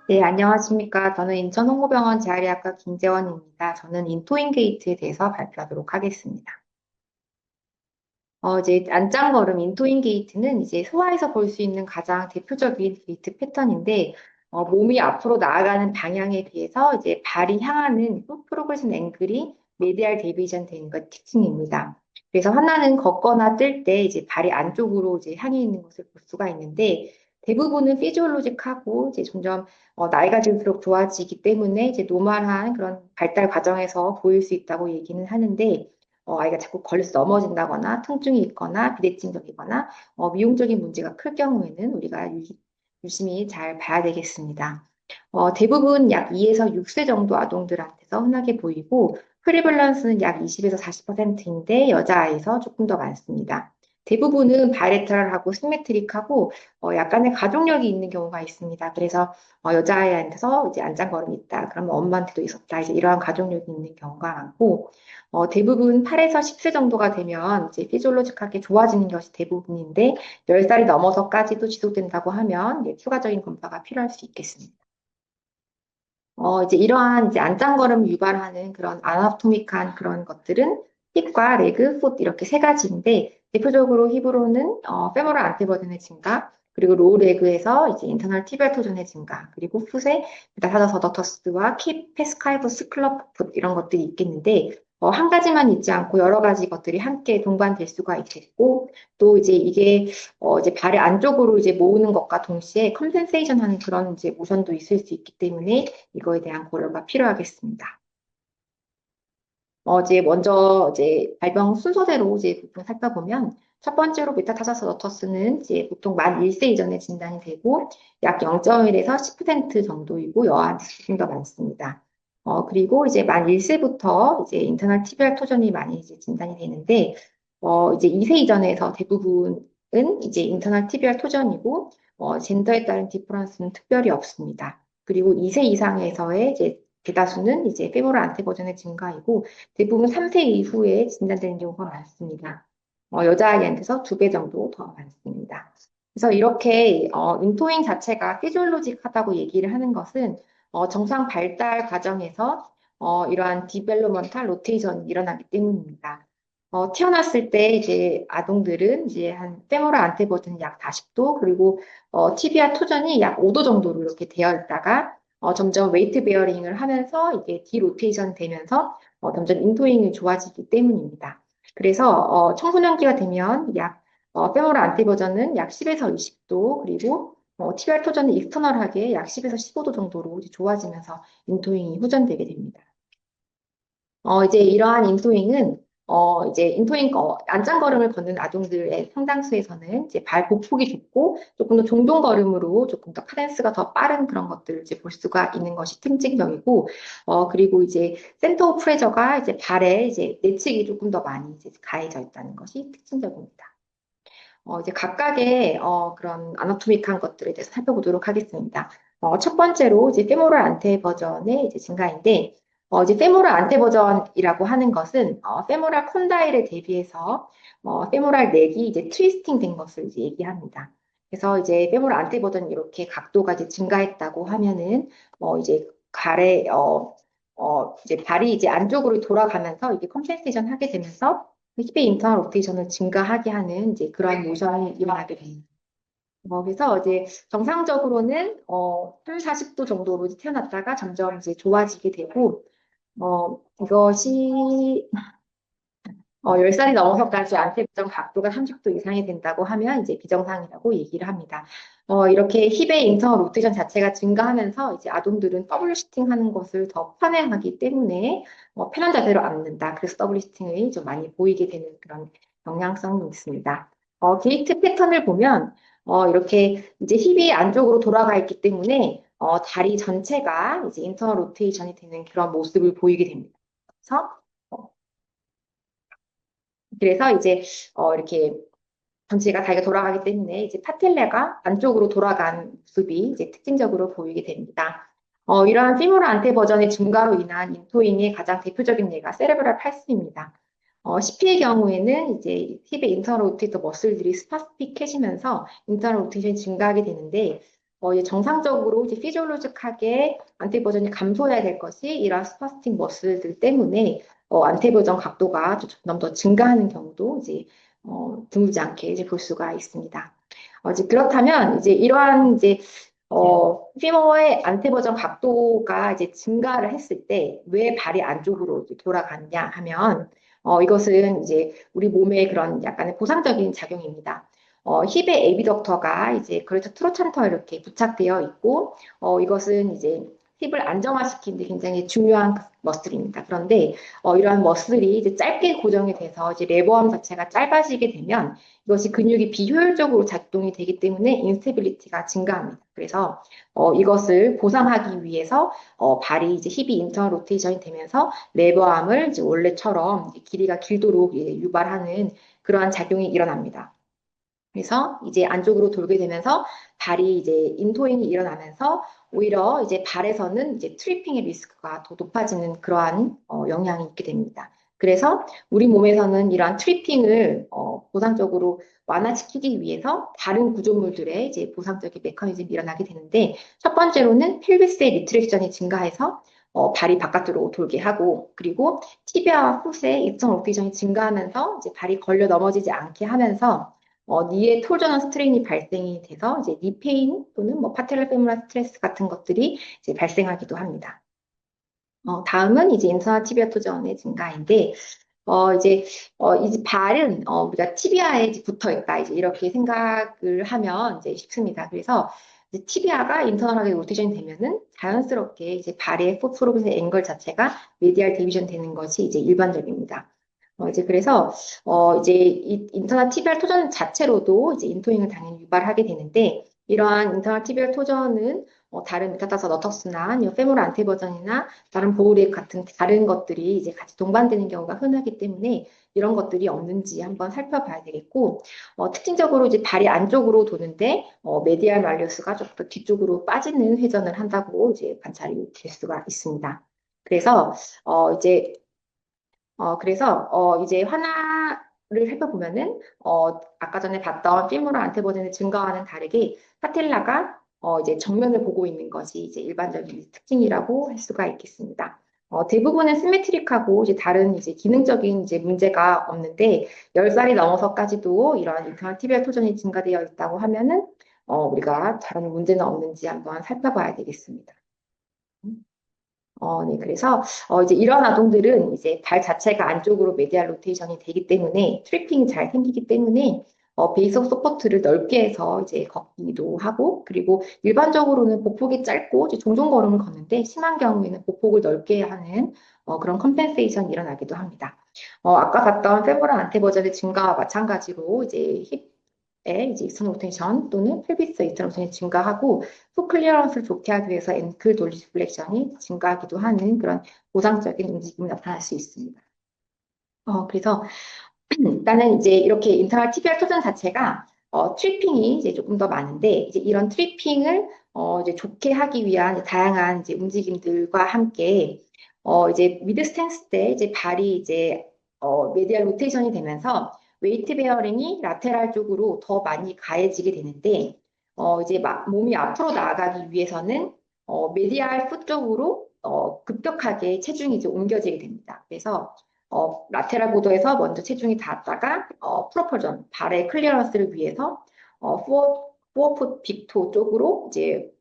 네, 안녕하십니까. 저는 인천 홍보병원 재활의학과 김재원입니다. 저는 인토인 게이트에 대해서 발표하도록 하겠습니다. 이제 안짱걸음 인토인 게이트는 이제 소아에서 볼 수 있는 가장 대표적인 게이트 패턴인데, 몸이 앞으로 나아가는 방향에 비해서 이제 발이 향하는 프로그레션 앵글이 메디알 데비에이션 되는 것 특징입니다. 그래서 하나는 걷거나 뜰 때 이제 발이 안쪽으로 이제 향해 있는 것을 볼 수가 있는데, 대부분은 피지올로직하고 이제 점점 나이가 들수록 좋아지기 때문에 이제 노멀한 그런 발달 과정에서 보일 수 있다고 얘기는 하는데, 아이가 자꾸 걸려서 넘어진다거나 통증이 있거나 비대칭적이거나 미용적인 문제가 클 경우에는 우리가 유심히 잘 봐야 되겠습니다. 대부분 약 2에서 6세 정도 아동들한테서 흔하게 보이고 프리밸런스는 약 20에서 40%인데 여자아이에서 조금 더 많습니다. 대부분은 바이레터럴하고 시메트릭하고 약간의 가족력이 있는 경우가 있습니다. 그래서 여자아이한테서 이제 안짱걸음이 있다. 그러면 엄마한테도 있었다. 이제 이러한 가족력이 있는 경우가 많고 대부분 8에서 10세 정도가 되면 이제 피지올로직하게 좋아지는 것이 대부분인데 10살이 넘어서까지도 지속된다고 하면 이제 추가적인 검사가 필요할 수 있겠습니다. 이제 이러한 이제 안짱걸음을 유발하는 그런 아나토미컬한 그런 것들은 힙과 레그, 풋 이렇게 세 가지인데 대표적으로 힙으로는 페모럴 안테버전의 증가, 그리고 로우 레그에서 이제 인터널 티bial 토전의 증가, 그리고 풋에 메타타저스 어덕터스와 킵, 페스카이버스 클럽 풋 이런 것들이 있겠는데 한 가지만 있지 않고 여러 가지 것들이 함께 동반될 수가 있겠고 또 이제 이게 이제 발의 안쪽으로 이제 모으는 것과 동시에 컴펜세이션 하는 그런 이제 모션도 있을 수 있기 때문에 이거에 대한 고려가 필요하겠습니다. 이제 먼저 이제 발병 순서대로 이제 보통 살펴보면 첫 번째로 메타타저스 너터스는 이제 보통 만 1세 이전에 진단이 되고 약 0.1에서 10% 정도이고 여아한테 조금 더 많습니다. 그리고 이제 만 1세부터 이제 인터널 티비알 토전이 많이 이제 진단이 되는데 이제 2세 이전에서 대부분은 이제 인터널 티비알 토전이고 젠더에 따른 디퍼런스는 특별히 없습니다. 그리고 2세 이상에서의 이제 대다수는 이제 페모럴 안테버전의 증가이고 대부분 3세 이후에 진단되는 경우가 많습니다. 여자아이한테서 2배 정도 더 많습니다. 그래서 이렇게 인토잉 자체가 피지올로직하다고 얘기를 하는 것은 정상 발달 과정에서 이러한 디벨로먼탈 로테이션이 일어나기 때문입니다. 태어났을 때 이제 아동들은 이제 한 페모럴 안테버전이 약 40도 그리고 티비아 토전이 약 5도 정도로 이렇게 되어 있다가 점점 웨이트 베어링을 하면서 이게 디로테이션 되면서 점점 인토잉이 좋아지기 때문입니다. 그래서 청소년기가 되면 약 페모럴 안티 버전은 약 10에서 20도 그리고 TBR 토전은 익스터널하게 약 10에서 15도 정도로 이제 좋아지면서 인토잉이 후전되게 됩니다. 이제 이러한 인토잉은 이제 인토잉 안짱걸음을 걷는 아동들의 상당수에서는 이제 발 보폭이 좁고 조금 더 종동걸음으로 조금 더 카덴스가 더 빠른 그런 것들을 이제 볼 수가 있는 것이 특징적이고 그리고 이제 센터 오브 프레저가 이제 발에 이제 내측이 조금 더 많이 이제 가해져 있다는 것이 특징적입니다. 이제 각각의 그런 아나토믹한 것들에 대해서 살펴보도록 하겠습니다. 첫 번째로 이제 페모럴 안테 버전의 이제 증가인데, 이제 페모럴 안테 버전이라고 하는 것은 페모럴 콘다일에 대비해서 페모럴 넥이 이제 트위스팅 된 것을 이제 얘기합니다. 그래서 이제 페모럴 안테 버전 이렇게 각도가 이제 증가했다고 하면은 이제 발에 이제 발이 이제 안쪽으로 돌아가면서 이게 컴펜세이션 하게 되면서 힙의 인터널 로테이션을 증가하게 하는 이제 그러한 모션이 일어나게 됩니다. 그래서 이제 정상적으로는 3, 40도 정도로 태어났다가 점점 이제 좋아지게 되고 이것이 10살이 넘어서까지 안테부정 각도가 30도 이상이 된다고 하면 이제 비정상이라고 얘기를 합니다. 이렇게 힙의 인터널 로테이션 자체가 증가하면서 이제 아동들은 더블 시팅 하는 것을 더 편해하기 때문에 편한 자세로 앉는다. 그래서 더블 시팅이 좀 많이 보이게 되는 그런 경향성이 있습니다. 게이트 패턴을 보면 이렇게 이제 힙이 안쪽으로 돌아가 있기 때문에 다리 전체가 이제 인터널 로테이션이 되는 그런 모습을 보이게 됩니다. 그래서 이제 이렇게 전체가 다리가 돌아가기 때문에 이제 파텔레가 안쪽으로 돌아간 모습이 이제 특징적으로 보이게 됩니다. 이러한 피모럴 안테 버전의 증가로 인한 인토잉의 가장 대표적인 예가 세레브랄 팔스입니다. CP의 경우에는 이제 힙의 인터널 로테이터 머슬들이 스파스틱해지면서 인터널 로테이션이 증가하게 되는데, 이제 정상적으로 이제 피지올로직하게 안테버전이 감소해야 될 것이 이러한 스파스틱 머슬들 때문에 안테버전 각도가 점점 더 증가하는 경우도 이제 드물지 않게 이제 볼 수가 있습니다. 이제 그렇다면 이제 이러한 이제 피머의 안테버전 각도가 이제 증가를 했을 때 왜 발이 안쪽으로 이제 돌아가느냐 하면 이것은 이제 우리 몸의 그런 약간의 보상적인 작용입니다. 힙의 에비덕터가 이제 그레이터 트로찬터에 이렇게 부착되어 있고, 이것은 이제 힙을 안정화시키는 데 굉장히 중요한 머슬입니다. 그런데 이러한 머슬이 이제 짧게 고정이 돼서 이제 레버암 자체가 짧아지게 되면 이것이 근육이 비효율적으로 작동이 되기 때문에 인스테빌리티가 증가합니다. 그래서 이것을 보상하기 위해서 발이 이제 힙이 인터널 로테이션이 되면서 레버암을 이제 원래처럼 이제 길이가 길도록 유발하는 그러한 작용이 일어납니다. 그래서 이제 안쪽으로 돌게 되면서 발이 이제 인토잉이 일어나면서 오히려 이제 발에서는 이제 트리핑의 리스크가 더 높아지는 그러한 영향이 있게 됩니다. 그래서 우리 몸에서는 이러한 트리핑을 보상적으로 완화시키기 위해서 다른 구조물들의 이제 보상적인 메커니즘이 일어나게 되는데 첫 번째로는 펠비스의 리트렉션이 증가해서 발이 바깥으로 돌게 하고 그리고 티비아와 풋의 입선 로테이션이 증가하면서 이제 발이 걸려 넘어지지 않게 하면서 니의 톨저넌 스트레인이 발생이 돼서 이제 니 페인 또는 뭐 파텔라 페모랄 스트레스 같은 것들이 이제 발생하기도 합니다. 다음은 이제 인터널 티비아 토전의 증가인데 이제 발은 우리가 티비아에 이제 붙어 있다 이제 이렇게 생각을 하면 이제 쉽습니다. 그래서 이제 티비아가 인터널하게 로테이션이 되면은 자연스럽게 이제 발의 포프로그의 앵글 자체가 메디알 디비전 되는 것이 이제 일반적입니다. 이제 그래서 이제 이 인터널 티비알 토전 자체로도 이제 인토잉을 당연히 유발하게 되는데 이러한 인터널 티비알 토전은 다른 메타타서 너터스나 아니면 페모럴 안테버전이나 다른 보호렉 같은 다른 것들이 이제 같이 동반되는 경우가 흔하기 때문에 이런 것들이 없는지 한번 살펴봐야 되겠고 특징적으로 이제 발이 안쪽으로 도는데 메디알 말리우스가 조금 더 뒤쪽으로 빠지는 회전을 한다고 이제 관찰이 될 수가 있습니다. 그래서 이제 이제 하나를 살펴보면은, 아까 전에 봤던 피모럴 안테버전의 증가와는 다르게 파텔라가 이제 정면을 보고 있는 것이 이제 일반적인 특징이라고 할 수가 있겠습니다. 대부분은 시메트릭하고 이제 다른 이제 기능적인 이제 문제가 없는데 10살이 넘어서까지도 이런 인터널 티비얼 토전이 증가되어 있다고 하면은 우리가 다른 문제는 없는지 한번 살펴봐야 되겠습니다. 네, 그래서 이제 이런 아동들은 이제 발 자체가 안쪽으로 메디알 로테이션이 되기 때문에 트리핑이 잘 생기기 때문에 베이스 오브 서포트를 넓게 해서 이제 걷기도 하고 그리고 일반적으로는 보폭이 짧고 이제 종종 걸음을 걷는데 심한 경우에는 보폭을 넓게 하는 그런 컴펜세이션이 일어나기도 합니다. 아까 봤던 페모럴 안테버전의 증가와 마찬가지로 이제 힙의 이제 익스터널 로테이션 또는 펠비스 익스터널 로테이션이 증가하고 풋 클리어런스를 좋게 하기 위해서 앵클 돌리 플렉션이 증가하기도 하는 그런 보상적인 움직임이 나타날 수 있습니다. 그래서 일단은 이제 이렇게 인터널 TBR 토전 자체가 트리핑이 이제 조금 더 많은데 이제 이런 트리핑을 이제 좋게 하기 위한 다양한 이제 움직임들과 함께 이제 미드 스탠스 때 이제 발이 이제 메디얼 로테이션이 되면서 웨이트 베어링이 라테랄 쪽으로 더 많이 가해지게 되는데 이제 몸이 앞으로 나아가기 위해서는 메디알 풋 쪽으로 급격하게 체중이 이제 옮겨지게 됩니다. 그래서 라테랄 보도에서 먼저 체중이 닿았다가 프로펄전 발의 클리어런스를 위해서 포어풋 빅토 쪽으로 이제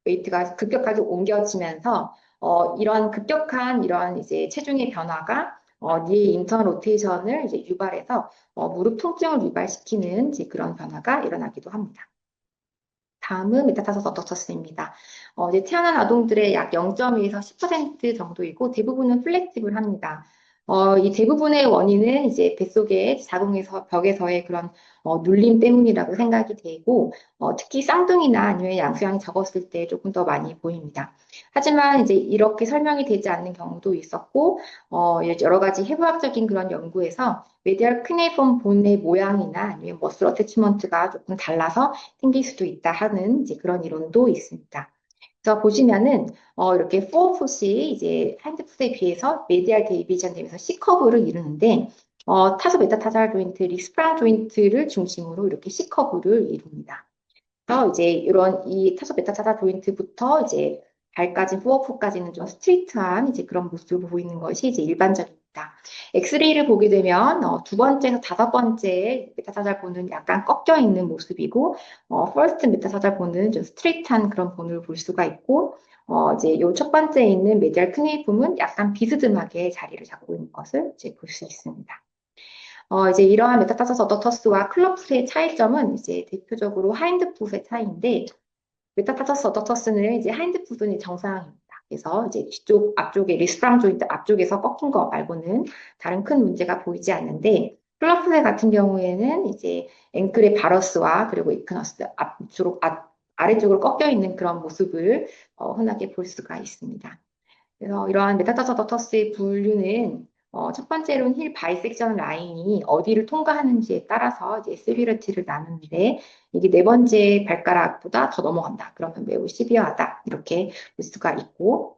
웨이트가 급격하게 옮겨지면서 이런 급격한 이런 이제 체중의 변화가 니의 인턴 로테이션을 이제 유발해서 무릎 통증을 유발시키는 이제 그런 변화가 일어나기도 합니다. 다음은 메타타서스 어덕터스입니다. 이제 태어난 아동들의 약 0.2에서 10% 정도이고 대부분은 플렉티블 합니다. 이 대부분의 원인은 이제 뱃속의 자궁에서 벽에서의 그런 눌림 때문이라고 생각이 되고 특히 쌍둥이나 아니면 양수양이 적었을 때 조금 더 많이 보입니다. 하지만 이제 이렇게 설명이 되지 않는 경우도 있었고 여러 가지 해부학적인 그런 연구에서 메디얼 크네이폼 본의 모양이나 아니면 머슬 어태치먼트가 조금 달라서 생길 수도 있다 하는 이제 그런 이론도 있습니다. 그래서 보시면은 이렇게 포어풋이 이제 핸드풋에 비해서 메디알 데이비전 되면서 C커브를 이루는데 타소 메타타잘 조인트, 리스프랑 조인트를 중심으로 이렇게 C커브를 이룹니다. 그래서 이제 이런 이 타소 메타타잘 조인트부터 이제 발까지, 후어프까지는 좀 스트레이트한 이제 그런 모습을 보이는 것이 이제 일반적입니다. 엑스레이를 보게 되면 두 번째에서 다섯 번째 메타타잘 본은 약간 꺾여 있는 모습이고, 퍼스트 메타타잘 본은 좀 스트레이트한 그런 본을 볼 수가 있고, 이제 요 첫 번째에 있는 메디알 크네이품은 약간 비스듬하게 자리를 잡고 있는 것을 이제 볼 수 있습니다. 이제 이러한 메타타서스 어덕터스와 클럽풋의 차이점은 이제 대표적으로 하인드풋의 차이인데, 메타타서스 어덕터스는 이제 하인드풋은 정상입니다. 그래서 이제 뒤쪽 앞쪽에 리스프랑 조인트 앞쪽에서 꺾인 거 말고는 다른 큰 문제가 보이지 않는데, 클럽풋의 같은 경우에는 이제 앵클의 바러스와 그리고 이크너스 아래쪽으로 꺾여 있는 그런 모습을 흔하게 볼 수가 있습니다. 그래서 이러한 메타타서더터스의 분류는 첫 번째로는 힐 바이섹션 라인이 어디를 통과하는지에 따라서 이제 세비리티를 나누는데, 이게 네 번째 발가락보다 더 넘어간다. 그러면 매우 시비어하다. 이렇게 볼 수가 있고,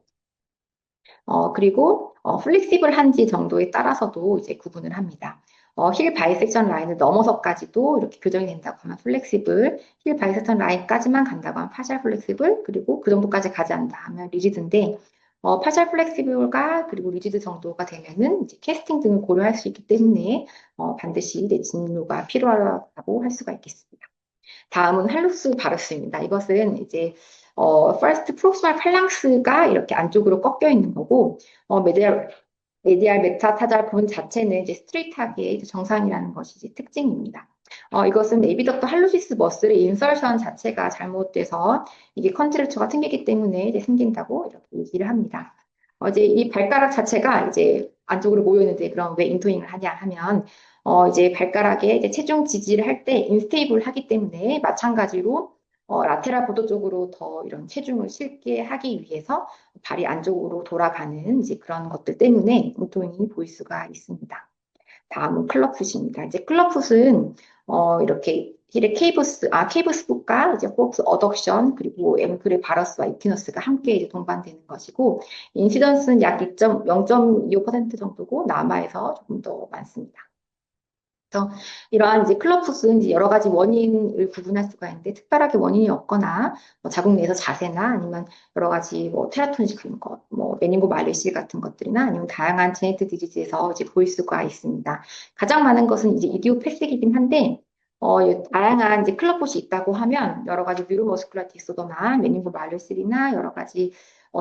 그리고 플렉시블한지 정도에 따라서도 이제 구분을 합니다. 힐 바이섹션 라인을 넘어서까지도 이렇게 교정이 된다고 하면 플렉시블, 힐 바이섹션 라인까지만 간다고 하면 파셜 플렉시블, 그리고 그 정도까지 가지 않는다 하면 리지드인데, 파셜 플렉시블과 그리고 리지드 정도가 되면은 이제 캐스팅 등을 고려할 수 있기 때문에 반드시 이제 진료가 필요하다고 할 수가 있겠습니다. 다음은 할루스 바루스입니다. 이것은 이제 first proximal phalanx가 이렇게 안쪽으로 꺾여 있는 거고, 메디알 메타타잘 본 자체는 이제 스트레이트하게 이제 정상이라는 것이 이제 특징입니다. 이것은 에비덕터 할루시스 머슬의 인설션 자체가 잘못돼서 이게 컨트랙처가 생기기 때문에 이제 생긴다고 이렇게 얘기를 합니다. 이제 이 발가락 자체가 이제 안쪽으로 모여 있는데, 그럼 왜 인토잉을 하냐 하면, 이제 발가락에 이제 체중 지지를 할 때 인스테이블 하기 때문에, 마찬가지로 라테랄 보도 쪽으로 더 이런 체중을 실게 하기 위해서 발이 안쪽으로 돌아가는 이제 그런 것들 때문에 인토잉이 보일 수가 있습니다. 다음은 클럽풋입니다. 이제 클럽풋은 이렇게 힐의 케이브스북과 이제 포스 어덕션, 그리고 앵클의 바러스와 이퀴너스가 함께 이제 동반되는 것이고, 인시던스는 약 0.25% 정도고 남아에서 조금 더 많습니다. 그래서 이러한 이제 클럽풋은 이제 여러 가지 원인을 구분할 수가 있는데, 특별하게 원인이 없거나 자국 내에서 자세나 아니면 여러 가지 테라토니지 그런 것, 메닝고마이로시스 같은 것들이나 아니면 다양한 제네틱 디지즈에서 이제 보일 수가 있습니다. 가장 많은 것은 이제 이디오패식이긴 한데, 다양한 이제 클럽풋이 있다고 하면 여러 가지 뉴로머스큘러 디소더나 메닝고마이로시스나 여러 가지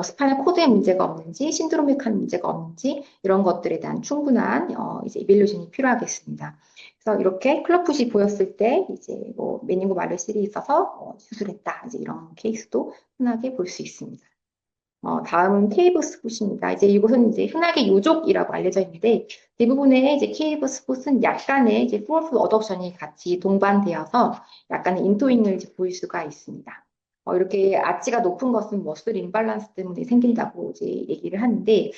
스파인al 코드에 문제가 없는지, 신드로믹한 문제가 없는지, 이런 것들에 대한 충분한 이제 이벨루션이 필요하겠습니다. 그래서 이렇게 클럽풋이 보였을 때 이제 메닝고마이로시스이 있어서 수술했다. 이제 이런 케이스도 흔하게 볼 수 있습니다. 다음은 케이브스 풋입니다. 이제 이곳은 이제 흔하게 요족이라고 알려져 있는데, 대부분의 이제 케이브스 풋은 약간의 이제 풀프 어덕션이 같이 동반되어서 약간의 인토잉을 이제 보일 수가 있습니다. 이렇게 아치가 높은 것은 머슬 임발란스 때문에 생긴다고 이제 얘기를 하는데,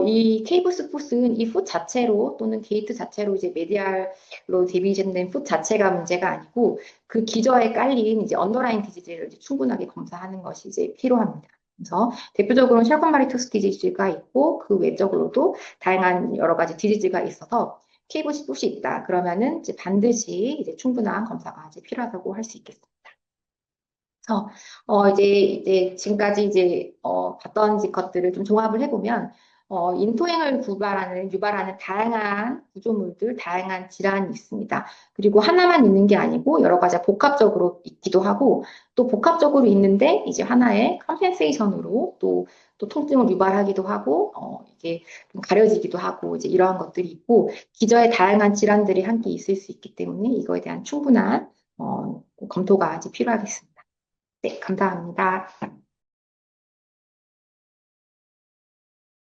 이 케이브스 풋은 이 풋 자체로 또는 게이트 자체로 이제 메디알로 디비전된 풋 자체가 문제가 아니고, 그 기저에 깔린 이제 언더라인 디지즈를 이제 충분하게 검사하는 것이 이제 필요합니다. 그래서 대표적으로는 샬콘마리투스 디지즈가 있고, 그 외적으로도 다양한 여러 가지 디지즈가 있어서 케이브스 풋이 있다. 그러면은 이제 반드시 이제 충분한 검사가 이제 필요하다고 할 수 있겠습니다. 그래서 이제 지금까지 이제 봤던 것들을 좀 종합을 해보면, 인토행을 유발하는 다양한 구조물들, 다양한 질환이 있습니다. 그리고 하나만 있는 게 아니고 여러 가지 복합적으로 있기도 하고, 또 복합적으로 있는데 이제 하나의 컴펜세이션으로 또 통증을 유발하기도 하고, 이게 좀 가려지기도 하고, 이제 이러한 것들이 있고, 기저에 다양한 질환들이 함께 있을 수 있기 때문에 이거에 대한 충분한 검토가 이제 필요하겠습니다. 네, 감사합니다.